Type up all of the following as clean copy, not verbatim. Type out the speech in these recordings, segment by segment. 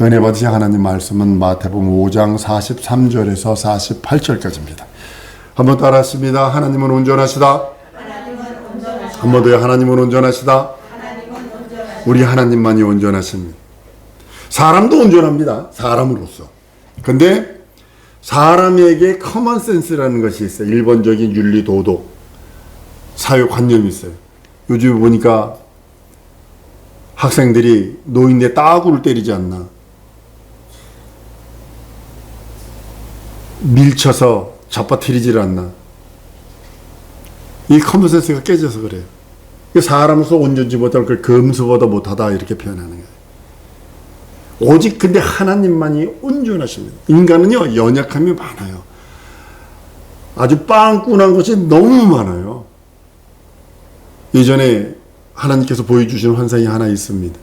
은혜 받으신 하나님 말씀은 마태복음 5장 43절에서 48절까지입니다. 한번 따라하십니다. 하나님은 온전하시다. 한 번 더요. 하나님은 온전하시다. 우리 하나님만이 온전하십니다. 사람도 온전합니다. 사람으로서. 근데 사람에게 커먼센스라는 것이 있어요. 일본적인 윤리, 도덕, 사회관념이 있어요. 요즘 보니까 학생들이 노인네 따구를 때리지 않나, 밀쳐서 잡아뜨리질 않나. 이 커먼센스가 깨져서 그래요. 사람으로서 온전지 못할 걸 금수보다 못하다 이렇게 표현하는 거예요. 오직 근데 하나님만이 온전하십니다. 인간은요 연약함이 많아요. 아주 빵꾸난 것이 너무 많아요. 예전에 하나님께서 보여주신 환상이 하나 있습니다.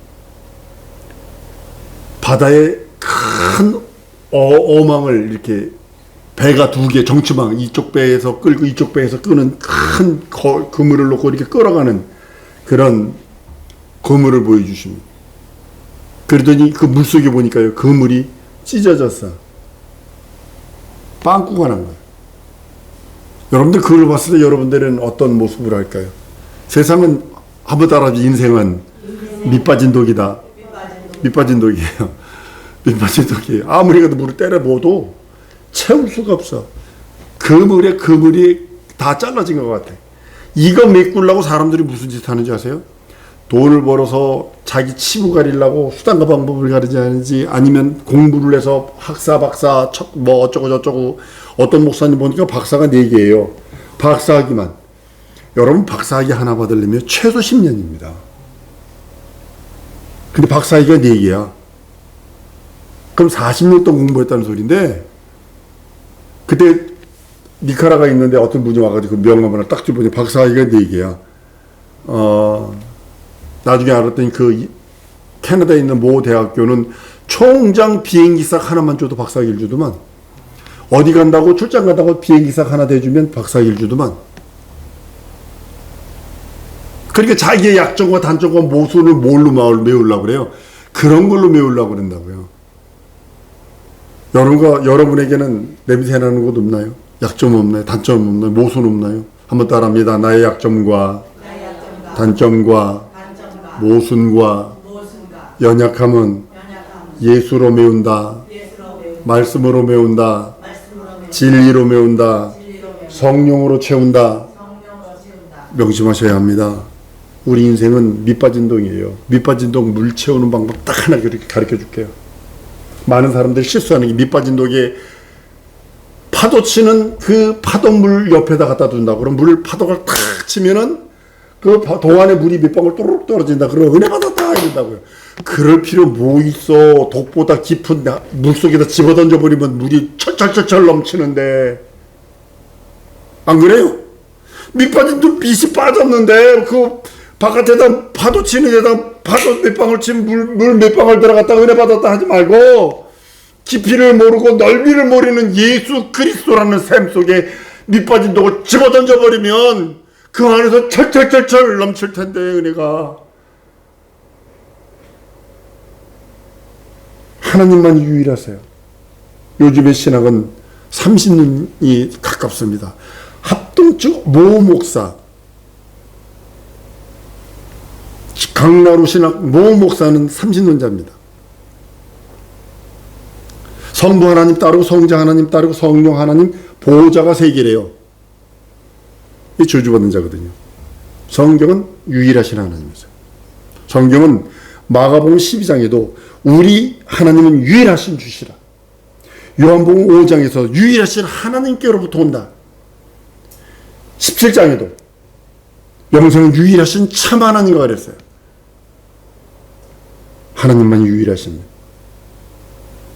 바다에 큰 어망을 이렇게 배가 두 개, 정치망, 이쪽 배에서 끌고 이쪽 배에서 끄는 큰 그물을 놓고 이렇게 끌어가는 그런 그물을 보여주십니다. 그러더니 그 물속에 보니까요, 그물이 찢어졌어. 빵꾸가 난 거예요. 여러분들 그걸 봤을 때 여러분들은 어떤 모습을 할까요? 세상은 한번 따라하지, 인생은 밑빠진 독이다. 밑빠진 독이에요. 밑빠진 독이에요. 아무리 가도 물을 때려봐도 채울 수가 없어. 그물이 다 잘라진 것 같아. 이거 메꾸려고 사람들이 무슨 짓 하는지 아세요? 돈을 벌어서 자기 치부 가리려고 수단과 방법을 가리지 않는지, 아니면 공부를 해서 학사, 박사, 뭐 어쩌고 저쩌고. 어떤 목사님 보니까 박사가 4개예요. 박사학위만. 여러분 박사학위 하나 받으려면 최소 10년입니다. 근데 박사학위가 4개야. 그럼 40년 동안 공부했다는 소리인데, 그때 니카라가 있는데 어떤 분이 와가지고 명함을 딱 주보니 박사학위가 4개야. 나중에 알았더니 그 캐나다에 있는 모 대학교는 총장 비행기삭 하나만 줘도 박사학위를 주더만. 어디 간다고 출장 간다고 비행기삭 하나 대주면 박사학위를 주더만. 그러니까 자기의 약점과 단점과 모순을 뭘로 메우려고 그래요? 그런 걸로 메우려고 그런다고요. 여러분에게는 냄새 나는 것 없나요? 약점 없나요? 단점 없나요? 모순 없나요? 한번 따라합니다. 나의 약점과 단점과 모순과 연약함은 예수로 메운다. 말씀으로 메운다. 진리로 메운다. 성령으로 채운다. 명심하셔야 합니다. 우리 인생은 밑빠진 동이에요. 밑빠진 동 물 채우는 방법 딱 하나 가르쳐 줄게요. 많은 사람들이 실수하는 게 밑빠진 독에 파도 치는 그 파도물 옆에다 갖다 둔다. 그럼 파도가 탁 치면은 그 동안에 물이 몇 방울 또르륵 떨어진다. 그러면 은혜 받았다 이런다고요. 그럴 필요 뭐 있어. 독보다 깊은 물속에다 집어던져 버리면 물이 철철철철 넘치는데. 안 그래요? 밑빠진 독 빛이 빠졌는데 그 바깥에다 파도 치는 데다 파도 몇 방울 치면 물 몇 방울 들어갔다 은혜 받았다 하지 말고, 깊이를 모르고 넓이를 모르는 예수 그리스도라는 샘 속에 밑빠진 독을 집어던져 버리면 그 안에서 철철철철 넘칠 텐데, 은혜가. 하나님만이 유일하세요. 요즘의 신학은 30년이 가깝습니다. 합동적 모 목사, 강나루 신학 모 목사는 30년자입니다. 성부 하나님 따르고 성자 하나님 따르고 성령 하나님, 보호자가 3개래요. 이 저주받는 자거든요. 성경은 유일하신 하나님이세요. 성경은 마가복음 12장에도 우리 하나님은 유일하신 주시라. 요한복음 5장에서 유일하신 하나님께로부터 온다. 17장에도 영생은 유일하신 참 하나님과 그랬어요. 하나님만이 유일하십니다.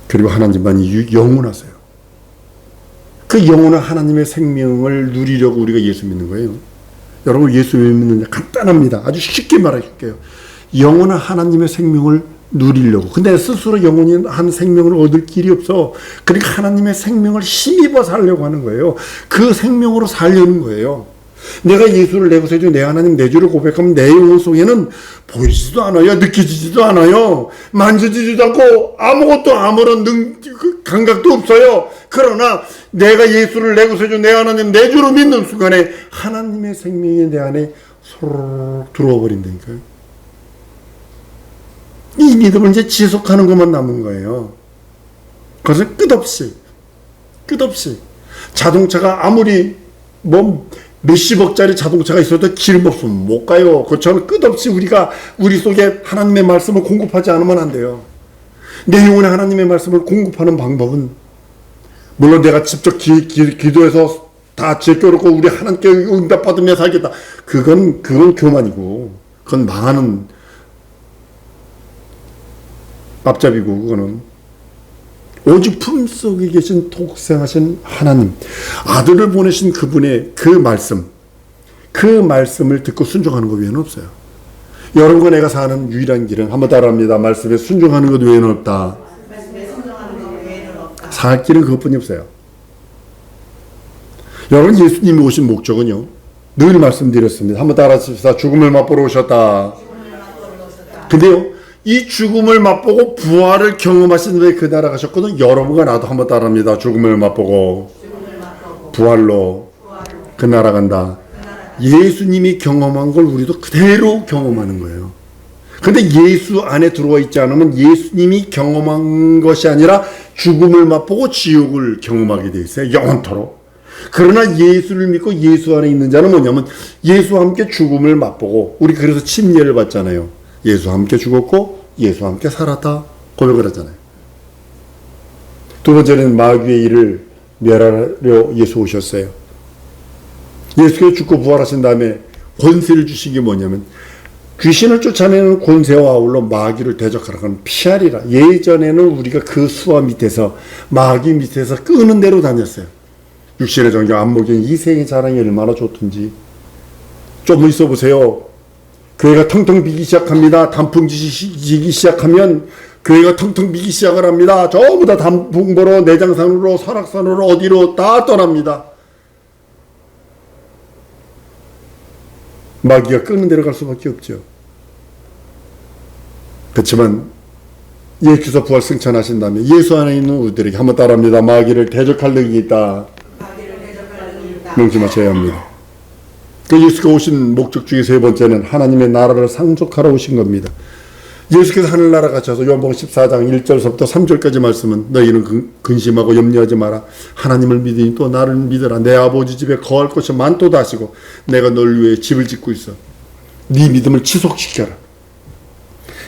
그리고 하나님만이 영원하세요. 그 영원한 하나님의 생명을 누리려고 우리가 예수 믿는 거예요. 여러분 예수 왜 믿느냐? 간단합니다. 아주 쉽게 말할게요. 영원한 하나님의 생명을 누리려고. 근데 스스로 영원한 생명을 얻을 길이 없어. 그러니까 하나님의 생명을 힘입어 살려고 하는 거예요. 그 생명으로 살려는 거예요. 내가 예수를 내 구세주 내 하나님 내 주를 고백하면 내 영혼 속에는 보이지도 않아요. 느껴지지도 않아요. 만져지지도 않고 아무것도 아무런 감각도 없어요. 그러나 내가 예수를 내 구세주 내 하나님 내 주로 믿는 순간에 하나님의 생명이 내 안에 소로록 들어와 버린다니까요. 이 믿음을 이제 지속하는 것만 남은 거예요. 그것은 끝없이 자동차가 아무리 몇십억짜리 자동차가 있어도 기름 없으면 못 가요. 그처럼 끝없이 우리 속에 하나님의 말씀을 공급하지 않으면 안 돼요. 내 영혼에 하나님의 말씀을 공급하는 방법은 물론 내가 직접 기도해서 다 제껴놓고 우리 하나님께 응답받으며 살겠다. 그건 교만이고 그건 망하는 앞잡이고 그거는 오직 품속에 계신 독생하신 하나님 아들을 보내신 그분의 그 말씀을 듣고 순종하는 것 외에는 없어요. 여러분과 내가 사는 유일한 길은 한번 따라합니다. 말씀에 순종하는 것 외에는 없다. 살 길은 그것뿐이 없어요. 여러분 예수님이 오신 목적은요. 늘 말씀드렸습니다. 한번 따라하십시다. 죽음을 맛보러 오셨다. 근데요. 이 죽음을 맛보고 부활을 경험하신 후에 그 나라 가셨거든. 여러분과 나도 한번 따라합니다. 죽음을 맛보고 부활로 그 나라 간다. 예수님이 경험한 걸 우리도 그대로 경험하는 거예요. 근데 예수 안에 들어와 있지 않으면 예수님이 경험한 것이 아니라 죽음을 맛보고 지옥을 경험하게 돼 있어요. 영원토록. 그러나 예수를 믿고 예수 안에 있는 자는 뭐냐면 예수와 함께 죽음을 맛보고 우리 그래서 침례를 받잖아요. 예수와 함께 죽었고 예수와 함께 살았다 고백을 하잖아요. 두 번째는 마귀의 일을 멸하려 예수 오셨어요. 예수께서 죽고 부활하신 다음에 권세를 주신 게 뭐냐면 귀신을 쫓아내는 권세와 아울러 마귀를 대적하라고 하는 피하리라. 예전에는 우리가 그 수와 밑에서 마귀 밑에서 끄는 대로 다녔어요. 육신의 정경, 안목경, 이생의 자랑이 얼마나 좋든지. 좀 있어 보세요. 교회가 텅텅 비기 시작합니다. 단풍지기 시작하면 교회가 텅텅 비기 시작을 합니다. 전부 다 단풍 보러 내장산으로 설악산으로 어디로 다 떠납니다. 마귀가 끄는 데로 갈 수밖에 없죠. 그렇지만 예수께서 부활 승천하신 다음에 예수 안에 있는 우리들에게 한번 따라합니다. 마귀를 대적할 능력이 있다. 명심하셔야 합니다. 그 예수가 오신 목적 중에 세 번째는 하나님의 나라를 상속하러 오신 겁니다. 예수께서 하늘나라 가셔서 요한복음 14장 1절서부터 3절까지 말씀은 너희는 근심하고 염려하지 마라. 하나님을 믿으니 또 나를 믿으라. 내 아버지 집에 거할 곳이 많도다 하시고 내가 널 위해 집을 짓고 있어. 네 믿음을 지속시켜라.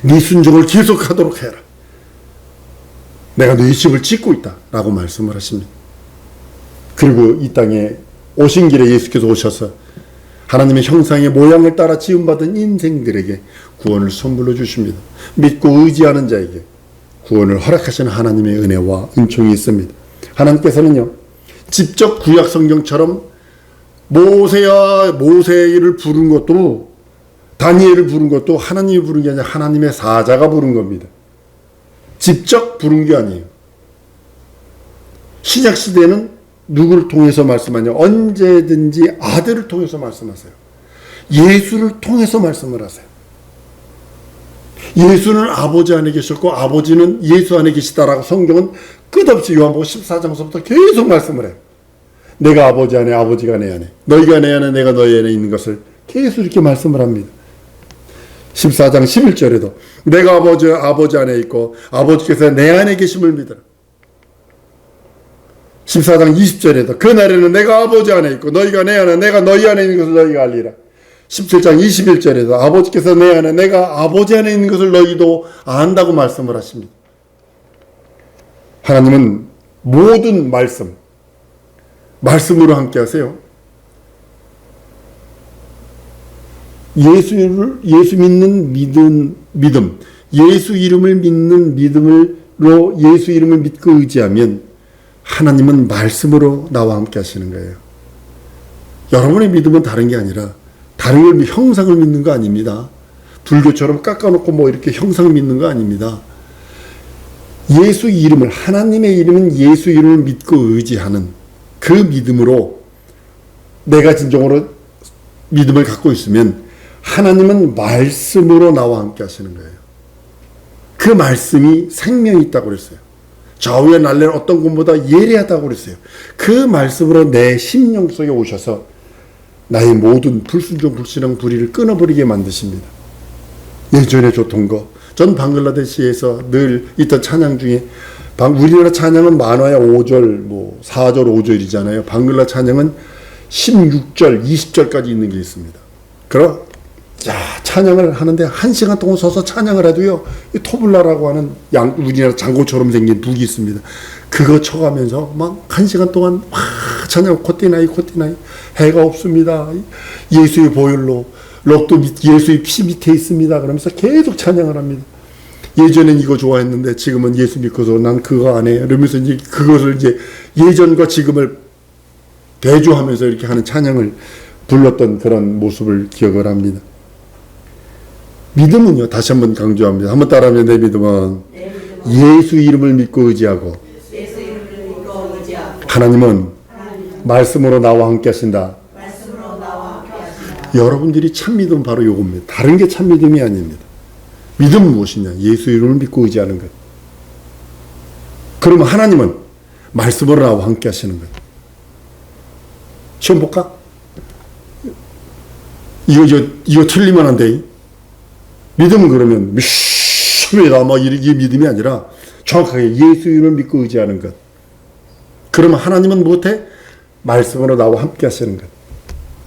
네 순종을 계속하도록 해라. 내가 네 집을 짓고 있다 라고 말씀을 하십니다. 그리고 이 땅에 오신 길에 예수께서 오셔서 하나님의 형상의 모양을 따라 지음받은 인생들에게 구원을 선물로 주십니다. 믿고 의지하는 자에게 구원을 허락하시는 하나님의 은혜와 은총이 있습니다. 하나님께서는요, 직접 구약 성경처럼 모세를 부른 것도 다니엘을 부른 것도 하나님이 부른 게 아니라 하나님의 사자가 부른 겁니다. 직접 부른 게 아니에요. 신약 시대는 누구를 통해서 말씀하냐? 언제든지 아들을 통해서 말씀하세요. 예수를 통해서 말씀을 하세요. 예수는 아버지 안에 계셨고 아버지는 예수 안에 계시다라고 성경은 끝없이 요한복음 14장서부터 계속 말씀을 해요. 내가 아버지 안에 아버지가 내 안에 너희가 내 안에 내가 너희 안에 있는 것을 계속 이렇게 말씀을 합니다. 14장 11절에도 내가 아버지 안에 있고 아버지께서 내 안에 계심을 믿으라. 14장 20절에도 그날에는 내가 아버지 안에 있고 너희가 내 안에 내가 너희 안에 있는 것을 너희가 알리라. 17장 21절에도 아버지께서 내 안에 내가 아버지 안에 있는 것을 너희도 안다고 말씀을 하십니다. 하나님은 모든 말씀으로 함께 하세요. 예수 믿는 믿음, 예수 이름을 믿는 믿음으로 예수 이름을 믿고 의지하면 하나님은 말씀으로 나와 함께 하시는 거예요. 여러분의 믿음은 다른 게 아니라 다른 걸 형상을 믿는 거 아닙니다. 불교처럼 깎아놓고 이렇게 형상을 믿는 거 아닙니다. 예수 이름을, 하나님의 이름은 예수 이름을 믿고 의지하는 그 믿음으로 내가 진정으로 믿음을 갖고 있으면 하나님은 말씀으로 나와 함께 하시는 거예요. 그 말씀이 생명이 있다고 그랬어요. 좌우의 날래는 어떤 것보다 예리하다고 그랬어요. 그 말씀으로 내 심령 속에 오셔서 나의 모든 불순종, 불신앙, 불의를 끊어버리게 만드십니다. 예전에 좋던 거, 전 방글라데시에서 늘 있던 찬양 중에, 우리나라 찬양은 많아야 5절, 4절, 5절이잖아요. 방글라 찬양은 16절, 20절까지 있는 게 있습니다. 그럼 찬양을 하는데 1시간 동안 서서 찬양을 해도요, 토블라라고 하는 우리나라 장고처럼 생긴 북이 있습니다. 그거 쳐가면서 막 1시간 동안 찬양, 코티나이 해가 없습니다. 예수의 보혈로 록도 예수의 피 밑에 있습니다. 그러면서 계속 찬양을 합니다. 예전엔 이거 좋아했는데 지금은 예수 믿고서 난 그거 안 해. 이러면서 이제 그것을 이제 예전과 지금을 대조하면서 이렇게 하는 찬양을 불렀던 그런 모습을 기억을 합니다. 믿음은요, 다시 한번 강조합니다. 한번 따라하면 내 믿음은 예수 이름을 믿고 의지하고 하나님은 말씀으로 나와 함께 하신다. 여러분들이 참 믿음은 바로 이겁니다. 다른 게 참 믿음이 아닙니다. 믿음은 무엇이냐? 예수 이름을 믿고 의지하는 것. 그러면 하나님은 말씀으로 나와 함께 하시는 것. 시험 볼까? 이거 틀리면 안 돼. 믿음은 그러면 미션이다 막 이게 믿음이 아니라 정확하게 예수 이름을 믿고 의지하는 것. 그러면 하나님은 못해? 말씀으로 나와 함께 하시는 것.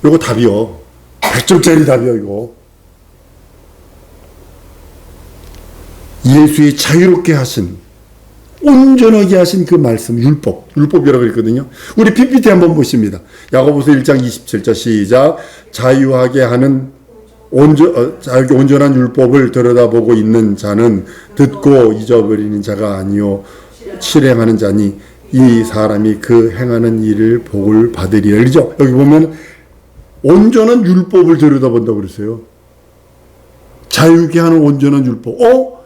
이거 답이요. 100점짜리 답이요, 이거. 예수의 자유롭게 하신, 온전하게 하신 그 말씀, 율법이라고 그랬거든요. 우리 PPT 한번 보십니다. 야고보서 1장 27절 시작. 자유하게 하는 온전한 율법을 들여다보고 있는 자는 듣고 잊어버리는 자가 아니요 실행하는 자니 이 사람이 그 행하는 일을 복을 받으리라. 그렇죠? 여기 보면 온전한 율법을 들여다본다고 그랬어요. 자유케 하는 온전한 율법.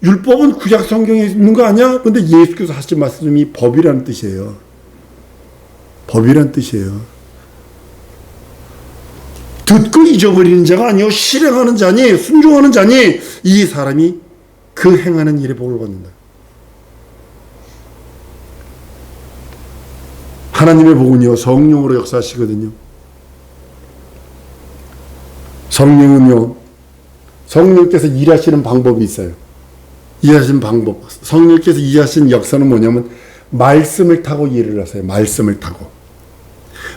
율법은 구약 성경에 있는 거 아니야? 근데 예수께서 하신 말씀이 법이라는 뜻이에요. 법이라는 뜻이에요. 듣고 잊어버리는 자가 아니요 실행하는 자니 순종하는 자니 이 사람이 그 행하는 일에 복을 받는다. 하나님의 복은요 성령으로 역사하시거든요. 성령은요 성령께서 일하시는 방법이 있어요. 일하시는 방법, 성령께서 일하시는 역사는 뭐냐면 말씀을 타고 일을 하세요. 말씀을 타고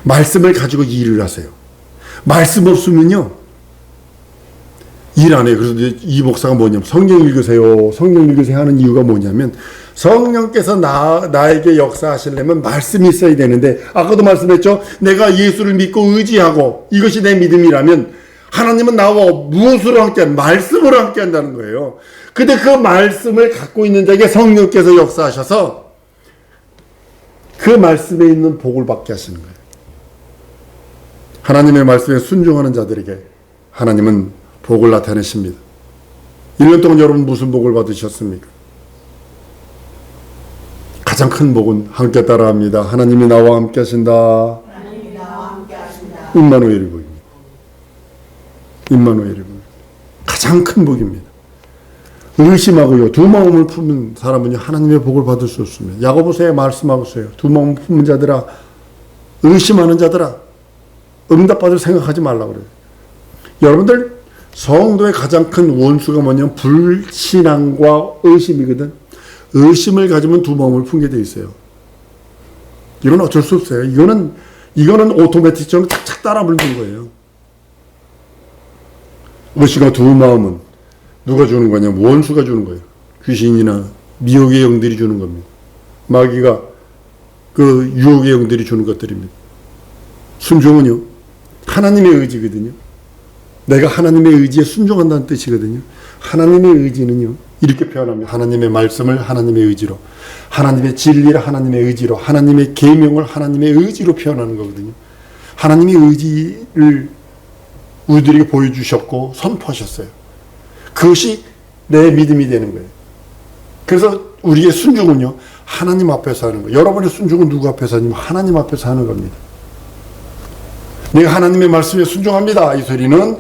말씀을 가지고 일을 하세요. 말씀 없으면요 일 안 해요. 그래서 이 목사가 뭐냐면 성경 읽으세요. 성경 읽으세요 하는 이유가 뭐냐면 성령께서 나에게 역사하시려면 말씀이 있어야 되는데 아까도 말씀했죠. 내가 예수를 믿고 의지하고 이것이 내 믿음이라면 하나님은 나와 무엇으로 함께한 말씀으로 함께한다는 거예요. 근데 그 말씀을 갖고 있는 자에게 성령께서 역사하셔서 그 말씀에 있는 복을 받게 하시는 거예요. 하나님의 말씀에 순종하는 자들에게 하나님은 복을 나타내십니다. 1년 동안 여러분 무슨 복을 받으셨습니까? 가장 큰 복은 함께 따라합니다. 하나님이 나와 함께 하신다. 하나님이 나와 함께 하신다. 임마누엘이 복입니다. 임마누엘이 복. 가장 큰 복입니다. 의심하고요. 두 마음을 품은 사람은요. 하나님의 복을 받을 수 없습니다. 야고보서에 말씀하고 있어요. 두 마음을 품은 자들아, 의심하는 자들아, 응답받을 생각하지 말라고 그래요. 여러분들 성도의 가장 큰 원수가 뭐냐면 불신앙과 의심이거든. 의심을 가지면 두 마음을 품게 돼 있어요. 이건 어쩔 수 없어요. 이거는 오토매틱처럼 착착 따라 불는 거예요. 의심과 두 마음은 누가 주는 거냐면 원수가 주는 거예요. 귀신이나 미혹의 영들이 주는 겁니다. 마귀가 그 유혹의 영들이 주는 것들입니다. 순종은요 하나님의 의지거든요. 내가 하나님의 의지에 순종한다는 뜻이거든요. 하나님의 의지는요 이렇게 표현합니다. 하나님의 말씀을 하나님의 의지로, 하나님의 진리를 하나님의 의지로, 하나님의 계명을 하나님의 의지로 표현하는 거거든요. 하나님의 의지를 우리들에게 보여주셨고 선포하셨어요. 그것이 내 믿음이 되는 거예요. 그래서 우리의 순종은요 하나님 앞에서 하는 거예요. 여러분의 순종은 누구 앞에서 하냐면 하나님 앞에서 하는 겁니다. 내가 하나님의 말씀에 순종합니다. 이 소리는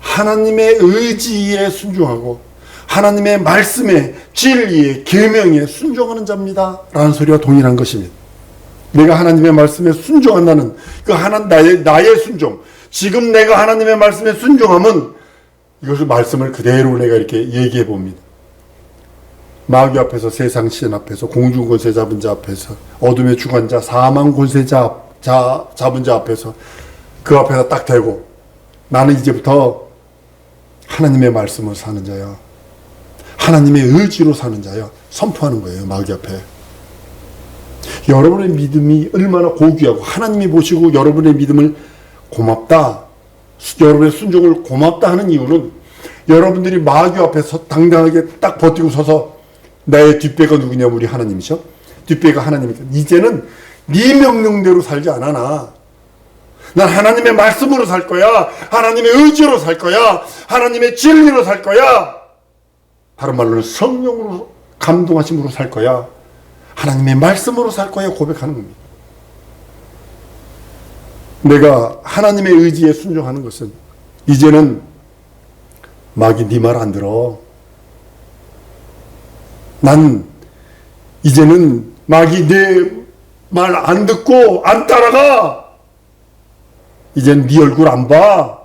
하나님의 의지에 순종하고 하나님의 말씀에, 진리에, 계명에 순종하는 자입니다 라는 소리와 동일한 것입니다. 내가 하나님의 말씀에 순종한다는 그 나의 순종, 지금 내가 하나님의 말씀에 순종하면 이것을 말씀을 그대로 내가 이렇게 얘기해 봅니다. 마귀 앞에서, 세상 신 앞에서, 공중 권세 잡은 자 앞에서, 어둠의 주관자, 사망 권세자 잡은 자 앞에서, 그 앞에다 딱 대고 나는 이제부터 하나님의 말씀을 사는 자야, 하나님의 의지로 사는 자야 선포하는 거예요. 마귀 앞에. 여러분의 믿음이 얼마나 고귀하고 하나님이 보시고 여러분의 믿음을 고맙다, 여러분의 순종을 고맙다 하는 이유는 여러분들이 마귀 앞에서 당당하게 딱 버티고 서서 나의 뒷배가 누구냐면 우리 하나님이죠. 뒷배가 하나님이니까 이제는 네 명령대로 살지 않아. 난 하나님의 말씀으로 살 거야. 하나님의 의지로 살 거야. 하나님의 진리로 살 거야. 다른 말로는 성령으로 감동하심으로 살 거야. 하나님의 말씀으로 살 거야 고백하는 겁니다. 내가 하나님의 의지에 순종하는 것은 이제는 마귀 네 말 안 들어. 난 이제는 마귀 내 말 안 듣고 안 따라가. 이제는 네 얼굴 안 봐.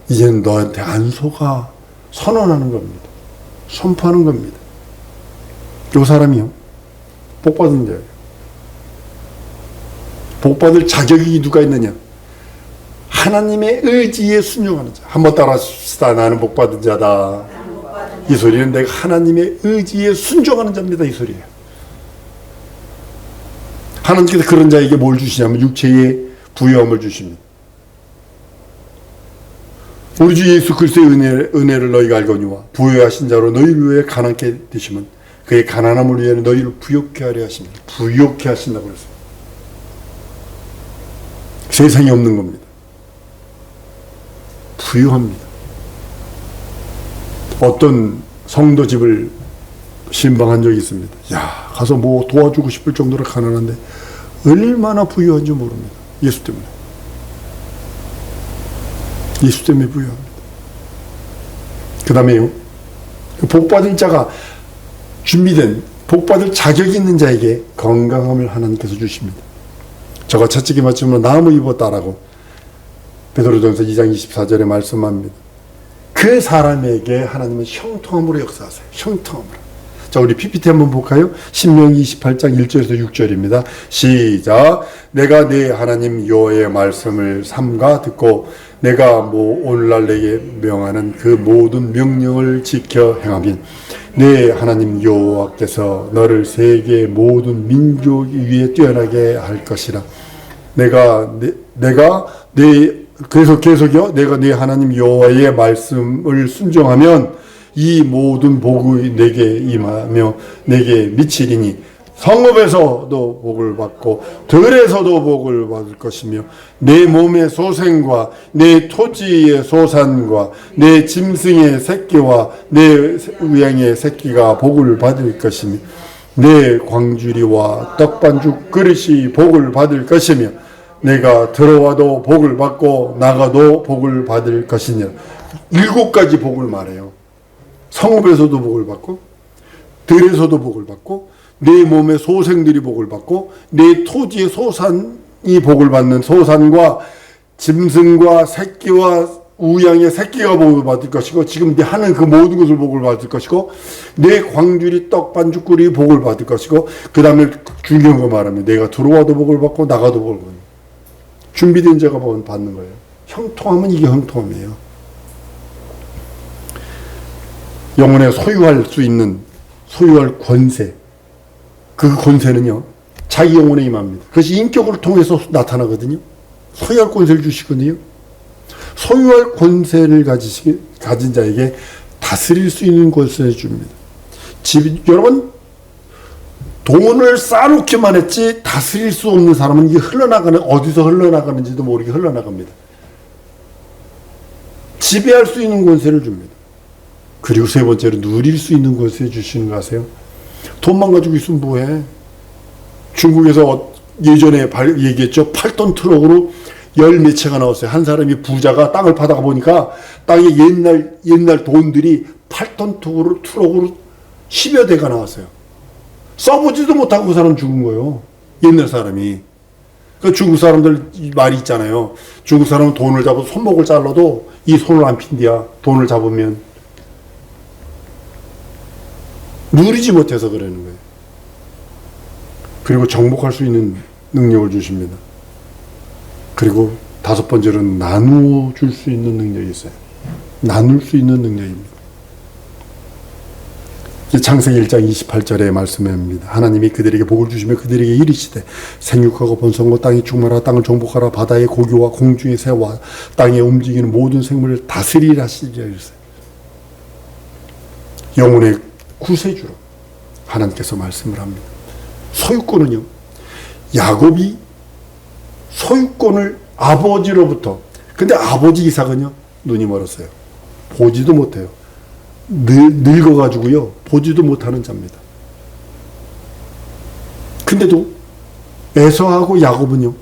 이제는 너한테 안 속아. 선언하는 겁니다. 선포하는 겁니다. 이 사람이요, 복받은 자예요. 복받을 자격이 누가 있느냐? 하나님의 의지에 순종하는 자. 한번 따라합시다. 나는 복받은 자다. 이 소리는 내가 하나님의 의지에 순종하는 자입니다. 이 소리예요. 하나님께서 그런 자에게 뭘 주시냐면 육체의 부유함을 주십니다. 우리 주 예수 그리스도의 은혜를 너희가 알거니와 부유하신 자로 너희를 위해 가난케 되시면 그의 가난함을 위해 너희를 부욕케 하려 하십니다. 부욕케 하신다고 그랬어요. 세상에 없는 겁니다. 부유합니다. 어떤 성도 집을 신방한 적이 있습니다. 야, 가서 뭐 도와주고 싶을 정도로 가난한데 얼마나 부유한지 모릅니다. 예수 때문에. 예수 때문에 부유합니다. 그 다음에요, 복받을 자가 준비된, 복받을 자격이 있는 자에게 건강함을 하나님께서 주십니다. 저가 채찍이 맞추면 나무 입었다라고 베드로전서 2장 24절에 말씀합니다. 그 사람에게 하나님은 형통함으로 역사하세요. 형통함으로. 자, 우리 PPT 한번 볼까요? 신명기 28장 1절에서 6절입니다. 시작. 내가 네 하나님 여호와의 말씀을 삼가 듣고 내가 오늘날 내게 명하는 그 모든 명령을 지켜 행하면 네 하나님 여호와께서 너를 세계 모든 민족 위에 뛰어나게 할 것이라. 계속요. 내가 네 하나님 여호와의 말씀을 순종하면 이 모든 복이 내게 임하며 내게 미치리니 성읍에서도 복을 받고 들에서도 복을 받을 것이며 내 몸의 소생과 내 토지의 소산과 내 짐승의 새끼와 내 우양의 새끼가 복을 받을 것이며 내 광주리와 떡반죽 그릇이 복을 받을 것이며 내가 들어와도 복을 받고 나가도 복을 받을 것이냐. 7가지 복을 말해요. 성읍에서도 복을 받고 들에서도 복을 받고 내 몸의 소생들이 복을 받고 내 토지의 소산이 복을 받는 소산과 짐승과 새끼와 우양의 새끼가 복을 받을 것이고 지금 내 하는 그 모든 것을 복을 받을 것이고 내 광주리 떡반죽거리 복을 받을 것이고 그 다음에 중요한 거 말하면 내가 들어와도 복을 받고 나가도 복을 받는 준비된 자가 복을 받는 거예요. 형통하면 이게 형통함이에요. 영혼에 소유할 수 있는 소유할 권세, 그 권세는요 자기 영혼에 임합니다. 그것이 인격을 통해서 나타나거든요. 소유할 권세를 주시거든요. 소유할 권세를 가진 자에게 다스릴 수 있는 권세를 줍니다. 여러분 돈을 쌓아놓기만 했지 다스릴 수 없는 사람은 이게 어디서 흘러나가는지도 모르게 흘러나갑니다. 지배할 수 있는 권세를 줍니다. 그리고 세 번째로 누릴 수 있는 권세 주시는 거 아세요? 돈만 가지고 있으면 뭐해? 중국에서 예전에 얘기했죠. 8톤 트럭으로 열 몇 채가 나왔어요. 한 사람이 부자가 땅을 파다가 보니까 땅에 옛날 돈들이 8톤 트럭으로 10여 대가 나왔어요. 써보지도 못하고 그 사람 죽은 거예요. 옛날 사람이. 그 중국 사람들 말이 있잖아요. 중국 사람은 돈을 잡아도 손목을 잘라도 이 손을 안 핀디야. 돈을 잡으면. 누리지 못해서 그러는 거예요. 그리고 정복할 수 있는 능력을 주십니다. 그리고 5번째로는 나누어 줄 수 있는 능력이 있어요. 나눌 수 있는 능력입니다. 창세기 1장 28절의 말씀입니다. 하나님이 그들에게 복을 주시며 그들에게 이르시되 생육하고 번성하고 땅이 충만하라 땅을 정복하라 바다의 고기와 공중의 새와 땅에 움직이는 모든 생물을 다스리라 하시리라 했어요. 영혼의 구세주로 하나님께서 말씀을 합니다. 소유권은요, 야곱이 소유권을 아버지로부터, 근데 아버지 이삭은요 눈이 멀었어요. 보지도 못해요. 늙어가지고요 보지도 못하는 자입니다. 근데도 에서하고 야곱은요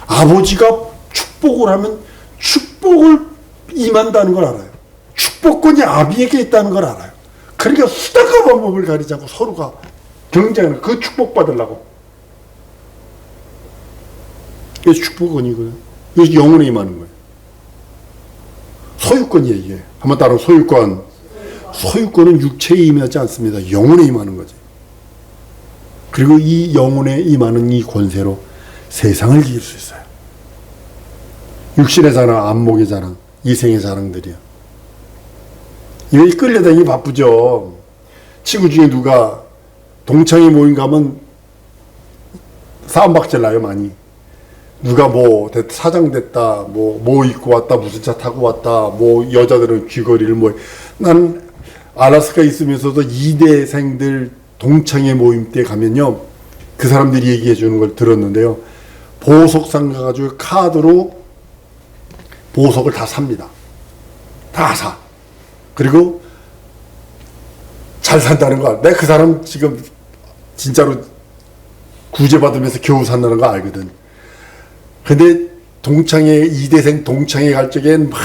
아버지가 축복을 하면 축복을 임한다는 걸 알아요. 축복권이 아비에게 있다는 걸 알아요. 그러니까 수단과 방법을 가리지 않고 서로가 경쟁하는, 그 축복 받으려고. 이게 축복권이거든요. 이것이 영혼에 임하는 거예요. 소유권이에요, 이게. 한번 따로 소유권. 소유권은 육체에 임하지 않습니다. 영혼에 임하는 거지. 그리고 이 영혼에 임하는 이 권세로 세상을 이길 수 있어요. 육신의 자랑, 안목의 자랑, 이생의 자랑들이야. 이게 끌려다니기 바쁘죠. 친구 중에 누가 동창회 모임 가면 싸움박질 나요, 많이. 누가 뭐 사장 됐다, 뭐 입고 왔다, 무슨 차 타고 왔다, 뭐 여자들은 귀걸이를 난 알래스카 있으면서도 이대생들 동창회 모임 때 가면요, 그 사람들이 얘기해 주는 걸 들었는데요, 보석상 가가지고 카드로 보석을 다 삽니다. 다 사. 그리고 잘 산다는 거. 내가 그 사람 지금 진짜로 구제받으면서 겨우 산다는 거 알거든. 근데 동창회, 이대생 동창회 갈 적엔 막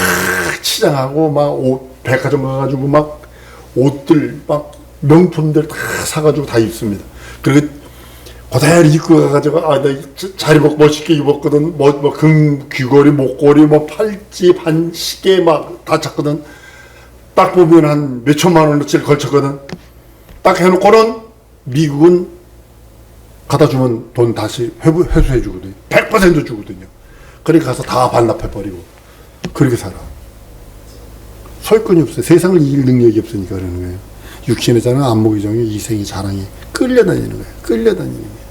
치장하고 막 백화점 가가지고 막 옷들 막 명품들 다 사가지고 다 입습니다. 그리고 그대로 입고 가가지고 나 잘 입었고 멋있게 입었거든. 금 귀걸이, 목걸이, 팔찌, 반시계 막 다 찼거든. 딱 보면 한 몇천만 원어치를 걸쳤거든. 딱 해놓고는 미국은 갖다 주면 돈 다시 회수해 주거든요. 100% 주거든요. 그렇게 가서 다 반납해버리고 그렇게 살아. 소유권이 없어요. 세상을 이길 능력이 없으니까 그러는 거예요. 육신의 자랑, 안목의 정의, 이생의 자랑이 끌려다니는 거예요. 끌려다니는 거예요.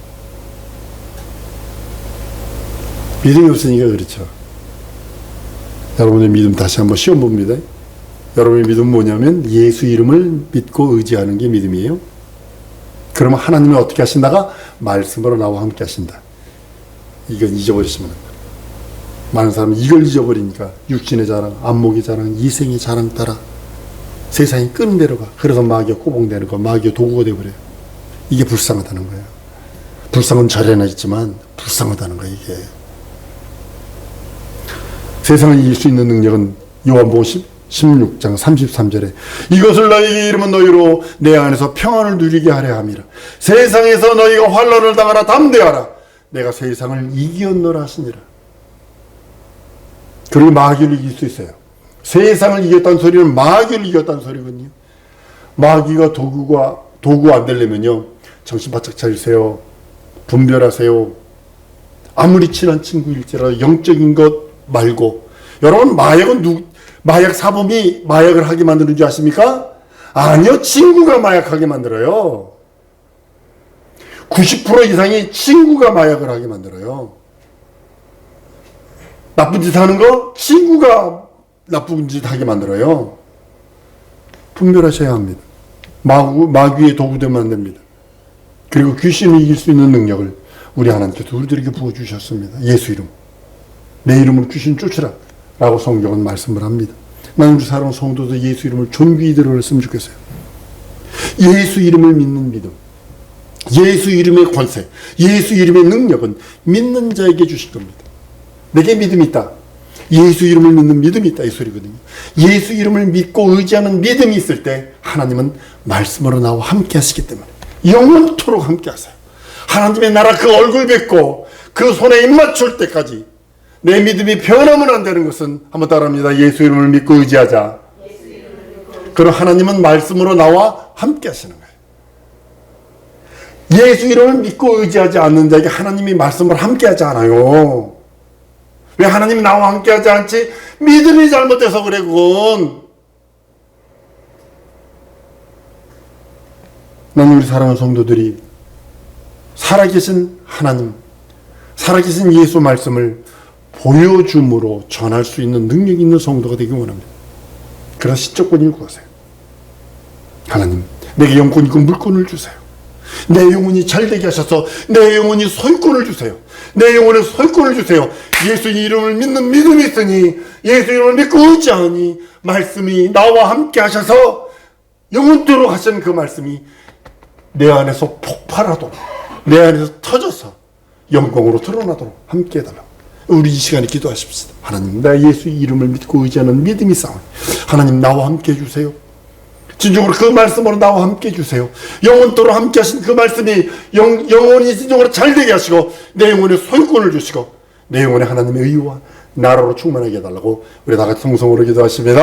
믿음이 없으니까 그렇죠. 여러분의 믿음 다시 한번 시험 봅니다. 여러분의 믿음은 뭐냐면 예수 이름을 믿고 의지하는 게 믿음이에요. 그러면 하나님은 어떻게 하신다가? 말씀으로 나와 함께 하신다. 이건 잊어버리시면 안 돼요. 많은 사람은 이걸 잊어버리니까 육신의 자랑, 안목의 자랑, 이생의 자랑 따라 세상이 끄는 대로 가. 그래서 마귀가 꼬봉되는 거, 마귀가 도구가 되어버려요. 이게 불쌍하다는 거예요. 불쌍은 절에나 있지만 불쌍하다는 거예요, 이게. 세상을 이길 수 있는 능력은 요한복음 16장 33절에 이것을 너희에게 이르면 너희로 내 안에서 평안을 누리게 하려 함이라. 세상에서 너희가 환난을 당하라 담대하라. 내가 세상을 이기었노라 하시니라. 그리고 마귀를 이길 수 있어요. 세상을 이겼다는 소리는 마귀를 이겼다는 소리거든요. 마귀가 도구 안 되려면요, 정신 바짝 차리세요. 분별하세요. 아무리 친한 친구일지라도 영적인 것 말고. 여러분, 마약 사범이 마약을 하게 만드는 줄 아십니까? 아니요, 친구가 마약하게 만들어요. 90% 이상이 친구가 마약을 하게 만들어요. 나쁜 짓 하는 거 친구가 나쁜 짓 하게 만들어요. 분별하셔야 합니다. 마귀의 도구되면 안 됩니다. 그리고 귀신을 이길 수 있는 능력을 우리 하나님께서 우리들에게 부어주셨습니다. 예수 이름. 내 이름으로 귀신 쫓으라 라고 성경은 말씀을 합니다. 나는 우리 사랑하는 성도도 예수 이름을 존귀히 들어했으면 좋겠어요. 예수 이름을 믿는 믿음. 예수 이름의 권세, 예수 이름의 능력은 믿는 자에게 주실 겁니다. 내게 믿음이 있다. 예수 이름을 믿는 믿음이 있다. 이 소리거든요. 예수 이름을 믿고 의지하는 믿음이 있을 때 하나님은 말씀으로 나와 함께 하시기 때문에 영원토록 함께 하세요. 하나님의 나라 그 얼굴 뵙고 그 손에 입 맞출 때까지 내 믿음이 변하면 안 되는 것은 한번 따라합니다. 예수 이름을 믿고 의지하자. 그럼 하나님은 말씀으로 나와 함께 하시는 거예요. 예수 이름을 믿고 의지하지 않는 자에게 하나님이 말씀을 함께 하지 않아요. 왜 하나님이 나와 함께 하지 않지? 믿음이 잘못돼서 그래. 그건 나는 우리 사랑하는 성도들이 살아계신 하나님, 살아계신 예수 말씀을 보여줌으로 전할 수 있는 능력 있는 성도가 되기 원합니다. 그런 시적권을 구하세요. 하나님, 내게 영권 있고 물권을 주세요. 내 영혼이 잘되게 하셔서 내 영혼이 소유권을 주세요. 내 영혼에 소유권을 주세요. 예수 이름을 믿는 믿음이 있으니 예수 이름을 믿고 의지하니 말씀이 나와 함께 하셔서 영원토록 하시는 그 말씀이 내 안에서 폭발하도록, 내 안에서 터져서 영광으로 드러나도록 함께 해달라고. 우리 이 시간에 기도하십시다. 하나님, 나 예수 이름을 믿고 의지하는 믿음이 싸우니 하나님 나와 함께 해주세요. 진정으로 그 말씀으로 나와 함께 해주세요. 영원토록 함께 하신 그 말씀이 영원히 진정으로 잘되게 하시고 내 영혼에 소유권을 주시고 내 영혼에 하나님의 의와 나라로 충만하게 해달라고 우리 다 같이 통성으로 기도하십니다.